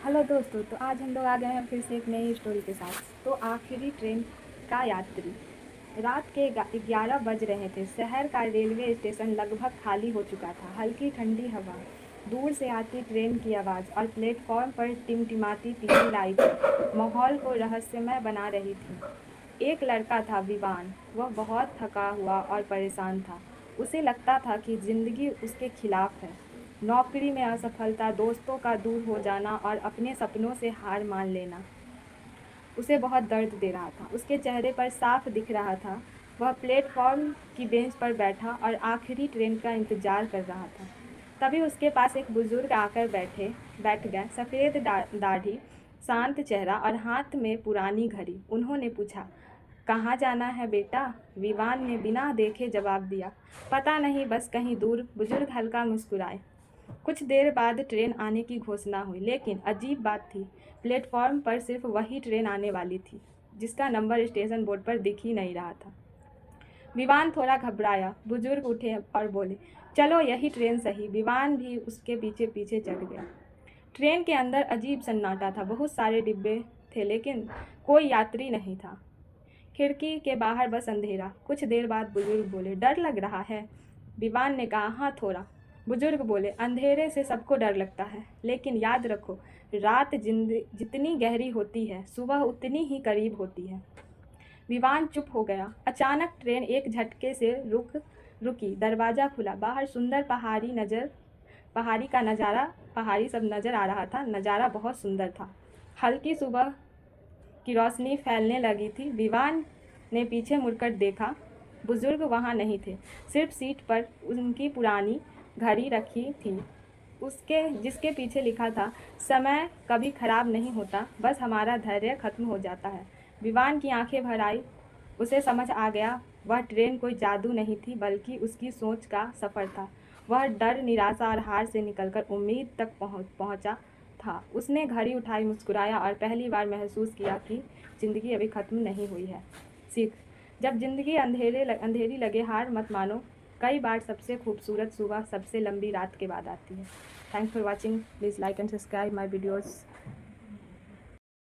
Hello दोस्तों, तो आज हम लोग आ गए हैं फिर से एक नई स्टोरी के साथ। तो आखिरी ट्रेन का यात्री। रात के 11 बज रहे थे। शहर का रेलवे स्टेशन लगभग खाली हो चुका था। हल्की ठंडी हवा, दूर से आती ट्रेन की आवाज़ और प्लेटफॉर्म पर टिमटिमाती पीली लाइट माहौल को रहस्यमय बना रही थी। एक लड़का था, विवान। वह बहुत थका हुआ और परेशान था। उसे लगता था कि जिंदगी उसके खिलाफ है। नौकरी में असफलता, दोस्तों का दूर हो जाना और अपने सपनों से हार मान लेना उसे बहुत दर्द दे रहा था। उसके चेहरे पर साफ दिख रहा था। वह प्लेटफॉर्म की बेंच पर बैठा और आखिरी ट्रेन का इंतजार कर रहा था। तभी उसके पास एक बुजुर्ग आकर बैठ गए। सफ़ेद दाढ़ी, शांत चेहरा और हाथ में पुरानी घड़ी। उन्होंने पूछा, कहाँ जाना है बेटा? विवान ने बिना देखे जवाब दिया, पता नहीं, बस कहीं दूर। बुजुर्ग हल्का मुस्कुराए। कुछ देर बाद ट्रेन आने की घोषणा हुई, लेकिन अजीब बात थी, प्लेटफॉर्म पर सिर्फ वही ट्रेन आने वाली थी जिसका नंबर स्टेशन बोर्ड पर दिख ही नहीं रहा था। विवान थोड़ा घबराया। बुजुर्ग उठे और बोले, चलो यही ट्रेन सही। विवान भी उसके पीछे पीछे चढ़ गया। ट्रेन के अंदर अजीब सन्नाटा था। बहुत सारे डिब्बे थे, लेकिन कोई यात्री नहीं था। खिड़की के बाहर बस अंधेरा। कुछ देर बाद बुजुर्ग बोले, डर लग रहा है? विवान ने कहा, हाँ थोड़ा। बुजुर्ग बोले, अंधेरे से सबको डर लगता है, लेकिन याद रखो, रात जितनी गहरी होती है, सुबह उतनी ही करीब होती है। विवान चुप हो गया। अचानक ट्रेन एक झटके से रुकी। दरवाज़ा खुला। बाहर सुंदर पहाड़ी का नज़ारा, पहाड़ी सब नज़र आ रहा था। नज़ारा बहुत सुंदर था। हल्की सुबह की रोशनी फैलने लगी थी। विवान ने पीछे मुड़कर देखा। बुजुर्ग वहाँ नहीं थे। सिर्फ सीट पर उनकी पुरानी घड़ी रखी थी, उसके जिसके पीछे लिखा था, समय कभी खराब नहीं होता, बस हमारा धैर्य खत्म हो जाता है। विवान की आंखें भर आई। उसे समझ आ गया, वह ट्रेन कोई जादू नहीं थी, बल्कि उसकी सोच का सफ़र था। वह डर, निराशा और हार से निकलकर उम्मीद तक पहुंचा था। उसने घड़ी उठाई, मुस्कुराया और पहली बार महसूस किया कि ज़िंदगी अभी ख़त्म नहीं हुई है। सीख, जब ज़िंदगी अंधेरी लगे, हार मत मानो। कई बार सबसे खूबसूरत सुबह सबसे लंबी रात के बाद आती है। Thanks for watching. Please like and subscribe my videos.